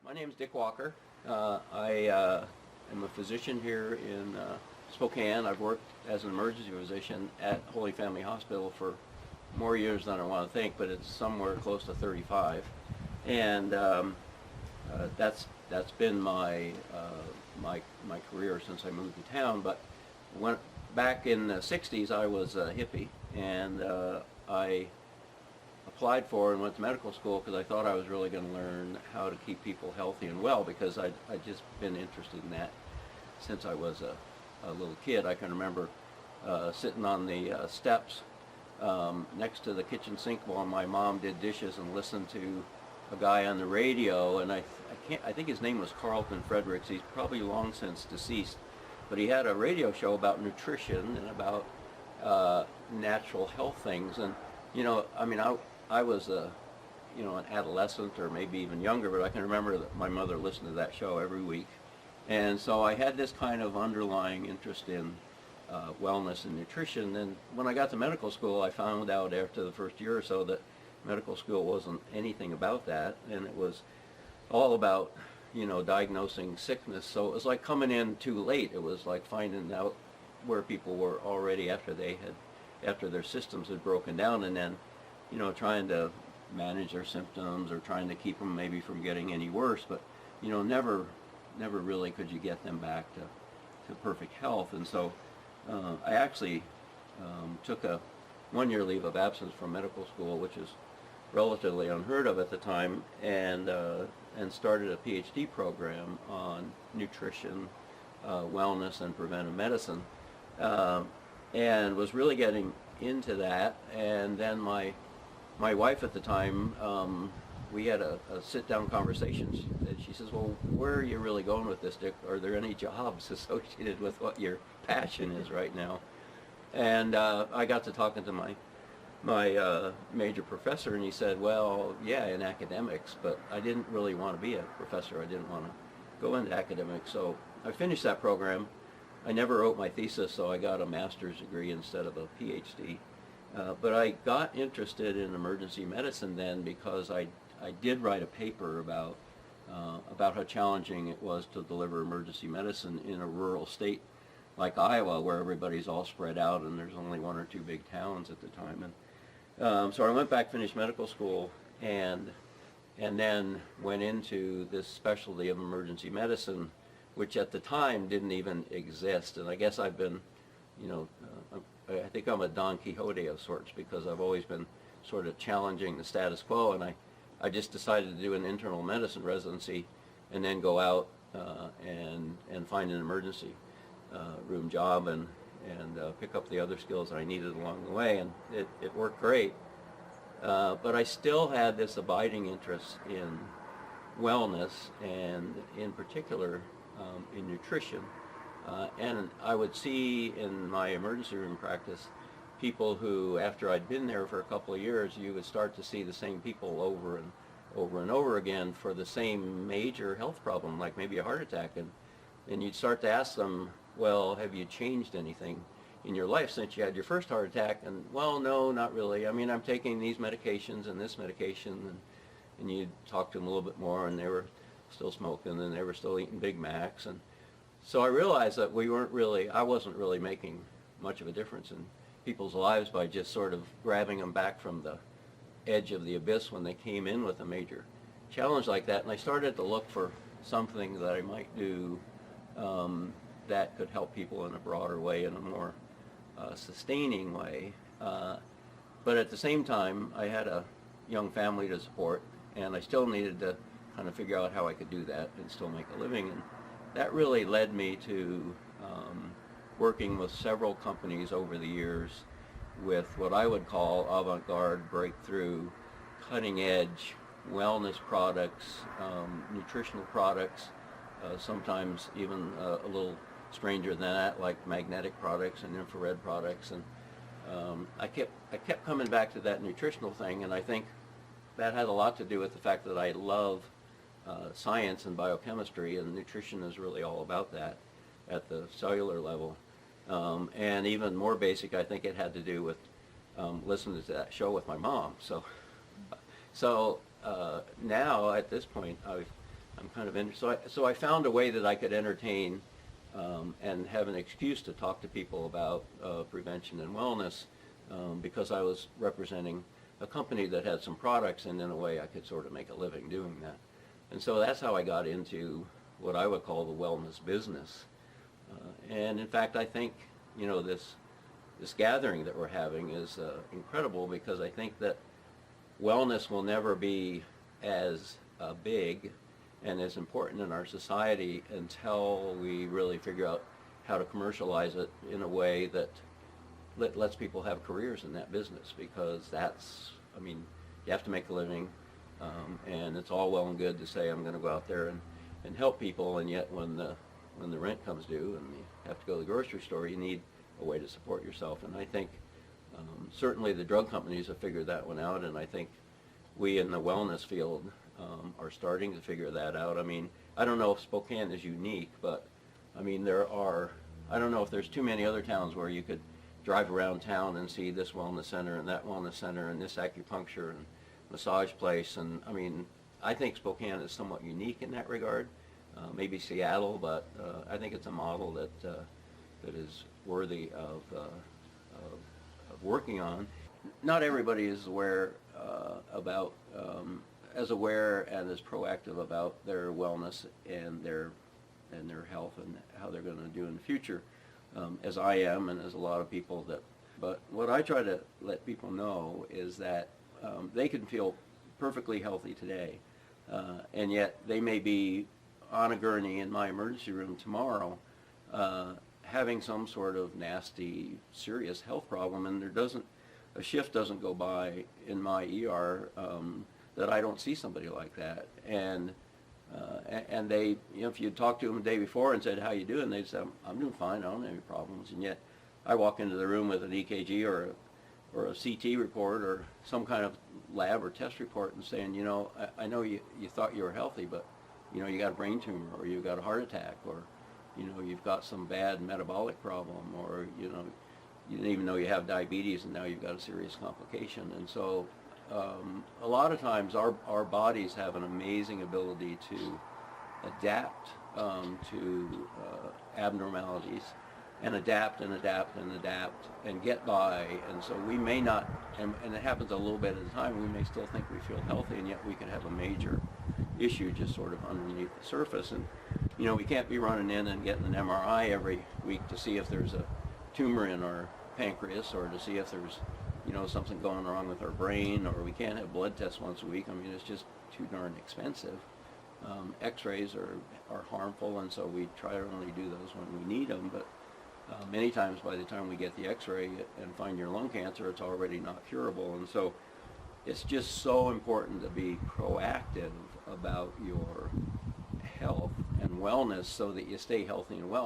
My name is Dick Walker. I am a physician here in Spokane. I've worked as an emergency physician at Holy Family Hospital for more years than I want to think, but it's somewhere close to 35. And that's been my career since I moved to town. But back in the 60s, I was a hippie, and I applied for and went to medical school because I thought I was really going to learn how to keep people healthy and well, because I'd just been interested in that since I was a little kid. I can remember sitting on the steps next to the kitchen sink while my mom did dishes and listened to a guy on the radio, and I think his name was Carlton Fredericks. He's probably long since deceased, but he had a radio show about nutrition and about natural health things. And I was an adolescent or maybe even younger, but I can remember that my mother listened to that show every week. And so I had this kind of underlying interest in wellness and nutrition. And when I got to medical school, I found out after the first year or so that medical school wasn't anything about that, and it was all about, diagnosing sickness. So it was like coming in too late. It was like finding out where people were already after their systems had broken down, and then trying to manage their symptoms or trying to keep them maybe from getting any worse, but never really could you get them back to perfect health. And so I actually took a one-year leave of absence from medical school, which is relatively unheard of at the time, and started a PhD program on nutrition, wellness, and preventive medicine, and was really getting into that. And then my wife at the time, we had a sit-down conversation. She says, "Well, where are you really going with this, Dick? Are there any jobs associated with what your passion is right now?" And I got to talking to my major professor, and he said, "Well, yeah, in academics, but I didn't really want to be a professor. I didn't want to go into academics." So I finished that program. I never wrote my thesis, so I got a master's degree instead of a PhD. But I got interested in emergency medicine then because I did write a paper about how challenging it was to deliver emergency medicine in a rural state like Iowa, where everybody's all spread out and there's only one or two big towns at the time. And so I went back, finished medical school, and then went into this specialty of emergency medicine, which at the time didn't even exist. And I guess I've been, I think I'm a Don Quixote of sorts, because I've always been sort of challenging the status quo, and I just decided to do an internal medicine residency and then go out and find an emergency room job and pick up the other skills that I needed along the way, and it worked great. But I still had this abiding interest in wellness, and in particular in nutrition. And I would see in my emergency room practice people who, after I'd been there for a couple of years, you would start to see the same people over and over again for the same major health problem, like maybe a heart attack. And you'd start to ask them, "Well, have you changed anything in your life since you had your first heart attack?" And, "Well, no, not really. I mean, I'm taking these medications and this medication." And you'd talk to them a little bit more, and they were still smoking, and they were still eating Big Macs. And so I realized that I wasn't really making much of a difference in people's lives by just sort of grabbing them back from the edge of the abyss when they came in with a major challenge like that. And I started to look for something that I might do that could help people in a broader way, in a more sustaining way. But at the same time, I had a young family to support, and I still needed to kind of figure out how I could do that and still make a living. And that really led me to working with several companies over the years with what I would call avant-garde, breakthrough, cutting-edge wellness products, nutritional products, sometimes even a little stranger than that, like magnetic products and infrared products. And I kept coming back to that nutritional thing, and I think that had a lot to do with the fact that I love science and biochemistry, and nutrition is really all about that at the cellular level. And even more basic, I think it had to do with listening to that show with my mom. So now at this point, I'm I'm kind of so I found a way that I could entertain and have an excuse to talk to people about prevention and wellness because I was representing a company that had some products, and in a way I could sort of make a living doing that. And so that's how I got into what I would call the wellness business. And in fact, I think, you know, this gathering that we're having is incredible, because I think that wellness will never be as big and as important in our society until we really figure out how to commercialize it in a way that lets people have careers in that business, because that's, I mean, you have to make a living, and it's all well and good to say I'm going to go out there and help people, and yet when the rent comes due and you have to go to the grocery store, you need a way to support yourself. And I think certainly the drug companies have figured that one out, and I think we in the wellness field are starting to figure that out. I mean, I don't know if Spokane is unique, but I mean, I don't know if there's too many other towns where you could drive around town and see this wellness center and that wellness center and this acupuncture and massage place. And I mean, I think Spokane is somewhat unique in that regard. Maybe Seattle, but I think it's a model that is worthy of working on. Not everybody is aware as aware and as proactive about their wellness and their health and how they're going to do in the future, as I am, and as a lot of people that. But what I try to let people know is that they can feel perfectly healthy today, and yet they may be on a gurney in my emergency room tomorrow, having some sort of nasty, serious health problem, and a shift doesn't go by in my ER that I don't see somebody like that. And they, you know, if you talk to them the day before and said, "How you doing?" they'd say, "I'm doing fine. I don't have any problems." And yet, I walk into the room with an EKG or a CT report or some kind of lab or test report and saying, "You know, I know you thought you were healthy, but you know, you got a brain tumor, or you got a heart attack, or you know, you've got some bad metabolic problem, or you know, you didn't even know you have diabetes, and now you've got a serious complication." And so a lot of times our bodies have an amazing ability to adapt to abnormalities, and adapt and adapt and adapt and get by. And so we may not, and it happens a little bit at a time, we may still think we feel healthy, and yet we could have a major issue just sort of underneath the surface. And you know, we can't be running in and getting an MRI every week to see if there's a tumor in our pancreas, or to see if there's, you know, something going wrong with our brain, or we can't have blood tests once a week. I mean, it's just too darn expensive. X-rays are harmful, and so we try to only do those when we need them. But many times by the time we get the X-ray and find your lung cancer, it's already not curable. And so it's just so important to be proactive about your health and wellness so that you stay healthy and well.